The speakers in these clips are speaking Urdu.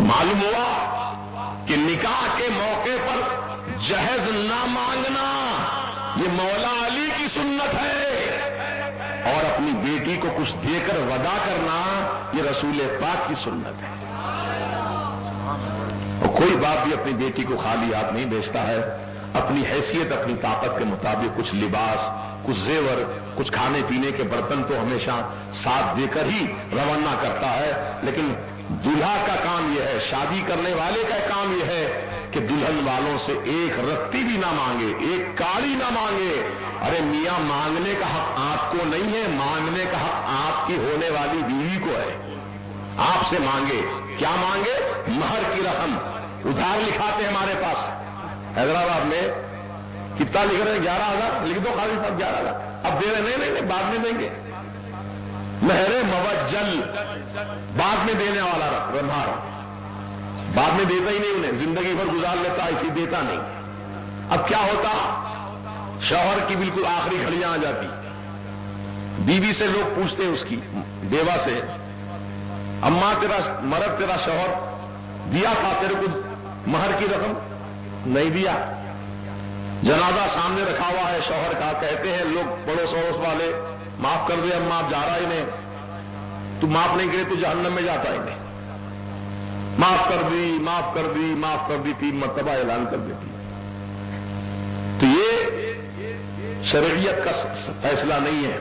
تو معلوم ہوا کہ نکاح کے موقع پر جہیز نہ مانگنا یہ مولا علی کی سنت ہے، اور اپنی بیٹی کو کچھ دے کر ودا کرنا یہ رسول پاک کی سنت ہے۔ اور کوئی باپ بھی اپنی بیٹی کو خالی ہاتھ نہیں بھیجتا ہے، اپنی حیثیت اپنی طاقت کے مطابق کچھ لباس، کچھ زیور، کچھ کھانے پینے کے برتن تو ہمیشہ ساتھ دے کر ہی روانہ کرتا ہے، لیکن دلہا کا کام یہ ہے، شادی کرنے والے کا کام یہ ہے کہ دلہن والوں سے ایک رتی بھی نہ مانگے، ایک کاڑی نہ مانگے۔ ارے میاں، مانگنے کا حق آپ کو نہیں ہے، مانگنے کا حق آپ کی ہونے والی بیوی کو ہے۔ آپ سے مانگے، کیا مانگے؟ مہر کی رقم۔ ادھار لکھاتے ہیں ہمارے پاس حیدرآباد میں، کتنا لکھ رہے ہیں؟ 11,000 لکھ دو قاضی صاحب، 11,000 اب دے رہے نہیں، بعد میں دیں گے۔ مہر موجل، بعد میں دینے والا مہر، بعد میں دیتا ہی نہیں، انہیں زندگی بھر گزار لیتا، اسی دیتا نہیں۔ اب کیا ہوتا؟ شوہر کی بالکل آخری گھڑیاں آ جاتی، بیوی سے لوگ پوچھتے اس کی بیوہ سے، اماں تیرا مرد، تیرا شوہر دیا تھا تیرے کو مہر کی رقم؟ نہیں دیا۔ جنازہ سامنے رکھا ہوا ہے شوہر کا، کہتے ہیں لوگ پڑوس اڑوس والے، معاف کر دے اماں، اب جا رہا ہی نہیں، تو معاف نہیں کرے تو جہنم میں جاتا ہی نہیں۔ معاف کر دی، معاف کر دی، معاف کر دی، 3 مرتبہ اعلان کر دیتی۔ تو یہ شرعیت کا فیصلہ نہیں ہے۔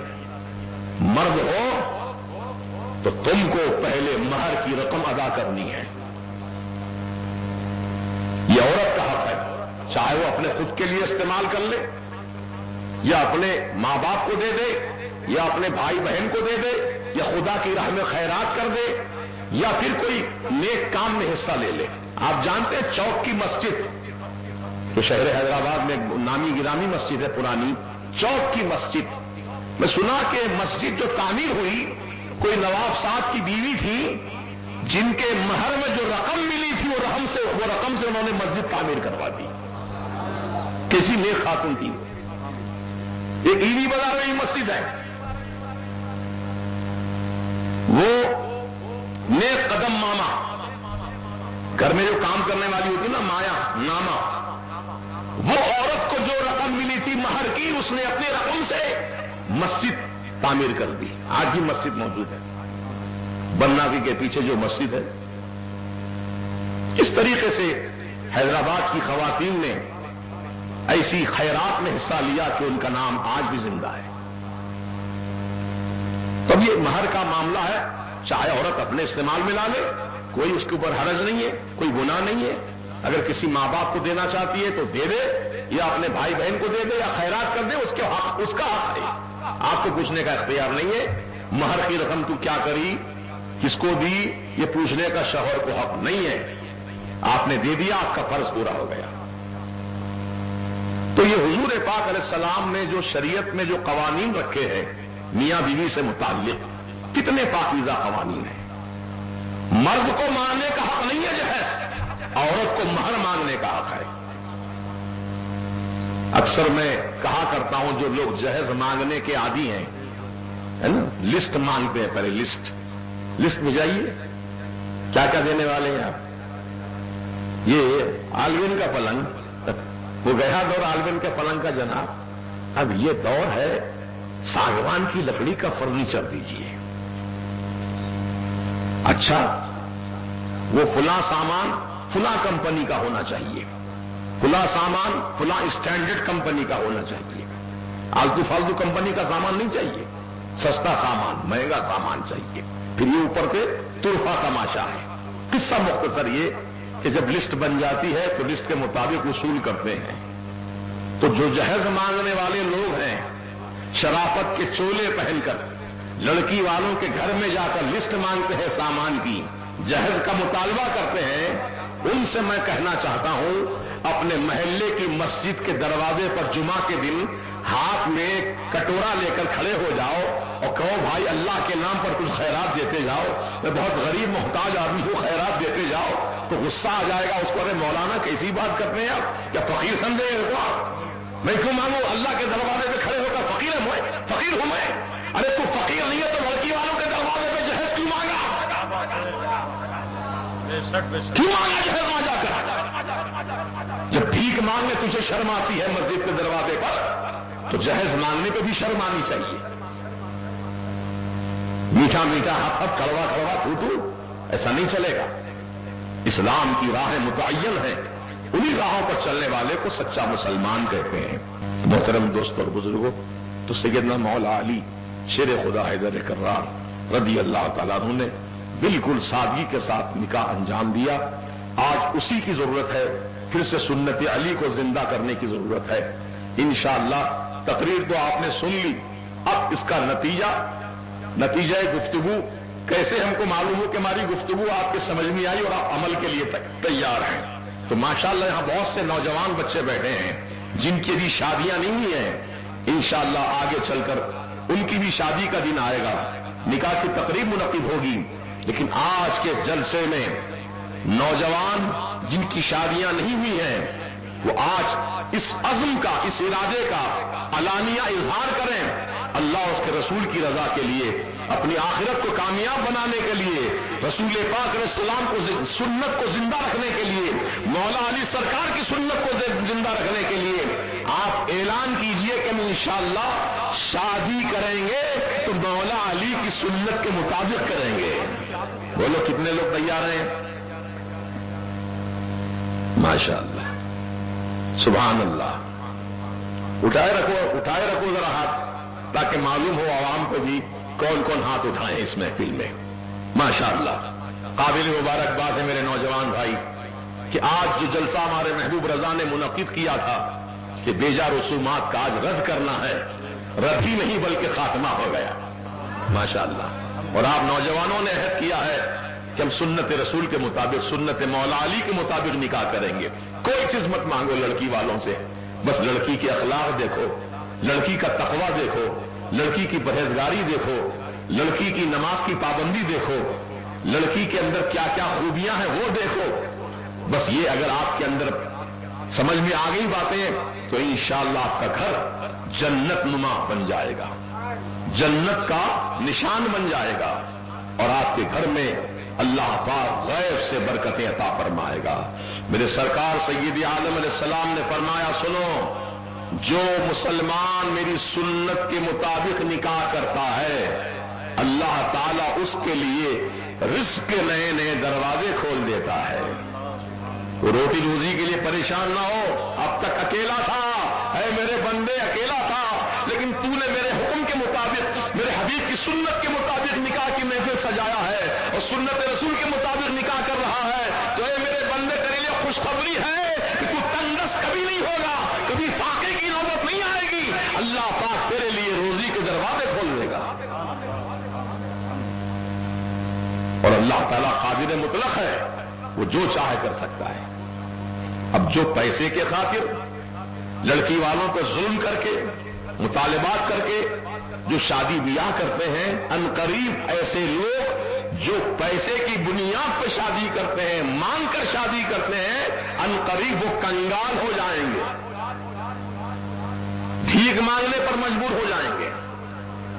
مرد ہو تو تم کو پہلے مہر کی رقم ادا کرنی ہے، یہ عورت کا حق ہے، چاہے وہ اپنے خود کے لیے استعمال کر لے، یا اپنے ماں باپ کو دے دے، یا اپنے بھائی بہن کو دے دے، یا خدا کی راہ میں خیرات کر دے، یا پھر کوئی نیک کام میں حصہ لے لے۔ آپ جانتے ہیں چوک کی مسجد، تو شہر حیدرآباد میں نامی گرامی مسجد ہے پرانی، چوک کی مسجد میں سنا کہ مسجد جو تعمیر ہوئی، کوئی نواب صاحب کی بیوی تھی جن کے مہر میں جو رقم ملی تھی وہ رقم سے انہوں نے مسجد تعمیر کروا دی۔ کیسی نیک خاتون تھی، ایک ایوی بازار میں مسجد ہے، وہ نیک قدم ماما، گھر میں جو کام کرنے والی ہوتی نا مایا ناما، وہ عورت کو جو رقم ملی تھی مہر کی، اس نے اپنی رقم سے مسجد تعمیر کر دی۔ آج بھی مسجد موجود ہے، بناگی کے پیچھے جو مسجد ہے۔ اس طریقے سے حیدرآباد کی خواتین نے ایسی خیرات میں حصہ لیا کہ ان کا نام آج بھی زندہ ہے۔ تب یہ مہر کا معاملہ ہے، چاہے عورت اپنے استعمال میں لا لے، کوئی اس کے اوپر حرج نہیں ہے، کوئی گناہ نہیں ہے۔ اگر کسی ماں باپ کو دینا چاہتی ہے تو دے دے، یا اپنے بھائی بہن کو دے دے، یا خیرات کر دے، اس کا حق ہے، آپ کو پوچھنے کا اختیار نہیں ہے۔ مہر کی رقم تو کیا کری، کس کو دی، یہ پوچھنے کا شوہر کو حق نہیں ہے۔ آپ نے دے دیا، آپ کا فرض پورا ہو گیا۔ تو یہ حضور پاک علیہ السلام نے جو شریعت میں جو قوانین رکھے ہیں میاں بیوی سے متعلق، کتنے پاکیزہ قوانین ہیں۔ مرد کو مانگنے کا حق نہیں ہے جہیز، عورت کو مہر مانگنے کا حق ہے۔ اکثر میں کہا کرتا ہوں جو لوگ جہیز مانگنے کے عادی ہیں، ہے نا، لسٹ مانگتے ہیں، پہلے لسٹ بھیجائیے کیا کیا دینے والے ہیں آپ۔ یہ آلوین کا پلنگ، وہ گیا دور آلوین کے پلنگ کا جناب، اب یہ دور ہے ساگوان کی لکڑی کا فرنیچر دیجیے۔ اچھا، وہ فلاں سامان فلاں کمپنی کا ہونا چاہیے، فلاں سامان فلاں اسٹینڈرڈ کمپنی کا ہونا چاہیے، آلتو فالتو کمپنی کا سامان نہیں چاہیے، سستا سامان، مہنگا سامان چاہیے۔ پھر یہ اوپر پہ تحفہ تماشا ہے۔ قصہ مختصر یہ کہ جب لسٹ بن جاتی ہے تو لسٹ کے مطابق وصول کرتے ہیں۔ تو جو جہیز مانگنے والے لوگ ہیں، شرافت کے چولے پہن کر لڑکی والوں کے گھر میں جا کر لسٹ مانگتے ہیں، سامان کی جہیز کا مطالبہ کرتے ہیں، ان سے میں کہنا چاہتا ہوں اپنے محلے کی مسجد کے دروازے پر جمعہ کے دن ہاتھ میں کٹورا لے کر کھڑے ہو جاؤ اور کہو بھائی اللہ کے نام پر کچھ خیرات دیتے جاؤ، میں بہت غریب محتاج آدمی ہوں، خیرات دیتے جاؤ، تو غصہ آ جائے گا اس کو، ارے مولانا کیسی بات کرتے ہیں آپ، کیا فقیر سمجھے کو آپ؟ میں کیوں مانگوں؟ اللہ کے دروازے پہ کھڑے ہو کر فقیر ہوں میں؟ ارے تو فقیر نہیں ہے تو لڑکی والوں کے دروازے پہ جہیز کیوں مانگا؟ کیوں آیا جہیز وہاں جا کر؟ جب بھیک مانگنے تجھے شرم آتی ہے مسجد کے دروازے پر، تو جہیز مانگنے پہ بھی شرم آنی چاہیے۔ میٹھا میٹھا ہاتھ ہاتھ، کڑوا کڑوا تو ایسا نہیں چلے گا۔ اسلام کی راہیں متعین ہیں، انہی راہوں پر چلنے والے کو سچا مسلمان کہتے ہیں۔ محترم دوستوں اور بزرگوں، تو سیدنا مولا علی شیر خدا حیدر کرار رضی اللہ تعالیٰ عنہ نے بالکل سادگی کے ساتھ نکاح انجام دیا۔ آج اسی کی ضرورت ہے، پھر سے سنت علی کو زندہ کرنے کی ضرورت ہے۔ انشاءاللہ تقریر تو آپ نے سن لی، اب اس کا نتیجہ گفتگو کیسے ہم کو معلوم ہو کہ ہماری گفتگو آپ کے سمجھ میں آئی اور آپ عمل کے لیے تیار ہیں؟ تو ماشاءاللہ یہاں بہت سے نوجوان بچے بیٹھے ہیں جن کی بھی شادیاں نہیں ہوئی ہیں، انشاءاللہ آگے چل کر ان کی بھی شادی کا دن آئے گا، نکاح کی تقریب منعقد ہوگی۔ لیکن آج کے جلسے میں نوجوان جن کی شادیاں نہیں ہوئی ہیں، وہ آج اس عزم کا، اس ارادے کا علانیہ اظہار کریں، اللہ اس کے رسول کی رضا کے لیے، اپنی آخرت کو کامیاب بنانے کے لیے، رسول پاک علیہ السلام کو سنت کو زندہ رکھنے کے لیے، مولا علی سرکار کی سنت کو زندہ رکھنے کے لیے آپ اعلان کیجئے کہ ہم انشاءاللہ شادی کریں گے تو مولا علی کی سنت کے مطابق کریں گے۔ بولو کتنے لوگ تیار ہیں؟ ماشاءاللہ، سبحان اللہ۔ اٹھائے رکھو ذرا ہاتھ، تاکہ معلوم ہو عوام کو بھی کون کون ہاتھ اٹھائیں اس محفل میں۔ ماشاءاللہ، قابل مبارکباد ہے میرے نوجوان بھائی کہ آج جو جلسہ ہمارے محبوب رضا نے منعقد کیا تھا کہ بیجا رسومات کا آج رد کرنا ہے، رد ہی نہیں بلکہ خاتمہ ہو گیا۔ ماشاءاللہ، اور آپ نوجوانوں نے عہد کیا ہے کہ ہم سنت رسول کے مطابق، سنت مولا علی کے مطابق نکاح کریں گے۔ کوئی چیز مت مانگو لڑکی والوں سے، بس لڑکی کے اخلاق دیکھو، لڑکی کا تقوی دیکھو، لڑکی کی پرہیزگاری دیکھو، لڑکی کی نماز کی پابندی دیکھو، لڑکی کے اندر کیا کیا خوبیاں ہیں وہ دیکھو۔ بس یہ اگر آپ کے اندر سمجھ میں آ گئی باتیں تو انشاءاللہ آپ کا گھر جنت نما بن جائے گا، جنت کا نشان بن جائے گا، اور آپ کے گھر میں اللہ پاک غیب سے برکتیں عطا فرمائے گا۔ میرے سرکار سید عالم علیہ السلام نے فرمایا، سنو، جو مسلمان میری سنت کے مطابق نکاح کرتا ہے، اللہ تعالیٰ اس کے لیے رزق کے نئے نئے دروازے کھول دیتا ہے۔ وہ روٹی روزی کے لیے پریشان نہ ہو، اب تک اکیلا تھا، اے میرے بندے اکیلا تھا، لیکن تو نے میرے حکم کے مطابق، میرے حبیب کی سنت کے مطابق نکاح کی محفل سجایا ہے اور سنت رسول کے مطابق نکاح کر رہا ہے، تو اے میرے بندے تیرے لیے خوشخبری ہے کہ تو تنگس کبھی نہیں ہوگا، کبھی فاقے کی نوبت نہیں آئے گی، اللہ پاک تیرے لیے روزی کے دروازے کھول دے گا۔ اور اللہ تعالیٰ قادر مطلق ہے، وہ جو چاہے کر سکتا ہے۔ اب جو پیسے کے خاطر لڑکی والوں پر ظلم کر کے، مطالبات کر کے جو شادی بیاہ کرتے ہیں، ان قریب ایسے لوگ جو پیسے کی بنیاد پہ شادی کرتے ہیں، مانگ کر شادی کرتے ہیں، ان قریب وہ کنگال ہو جائیں گے، بھیک مانگنے پر مجبور ہو جائیں گے۔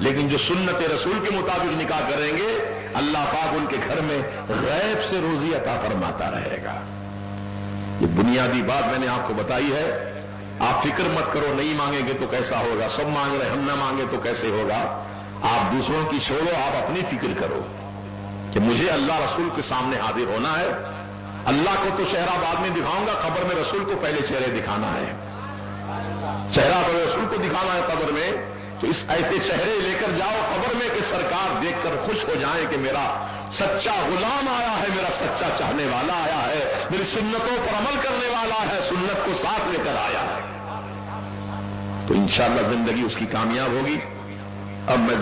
لیکن جو سنت رسول کے مطابق نکاح کریں گے، اللہ پاک ان کے گھر میں غیب سے روزی عطا فرماتا رہے گا۔ یہ بنیادی بات میں نے آپ کو بتائی ہے۔ آپ فکر مت کرو نہیں مانگیں گے تو کیسا ہوگا، سب مانگ رہے ہم نہ مانگے تو کیسے ہوگا۔ آپ دوسروں کی چھوڑو، آپ اپنی فکر کرو کہ مجھے اللہ رسول کے سامنے حاضر ہونا ہے۔ اللہ کو تو چہرہ بعد میں دکھاؤں گا، قبر میں رسول کو پہلے چہرے دکھانا ہے، چہرہ رسول کو دکھانا ہے قبر میں۔ تو اس ایسے چہرے لے کر جاؤ قبر میں کہ سرکار دیکھ کر خوش ہو جائیں کہ میرا سچا غلام آیا ہے، میرا سچا چاہنے والا آیا ہے، میری سنتوں پر عمل کرنے والا ہے، سنت کو ساتھ لے کر آیا ہے۔ تو انشاءاللہ زندگی اس کی کامیاب ہوگی۔ اب میں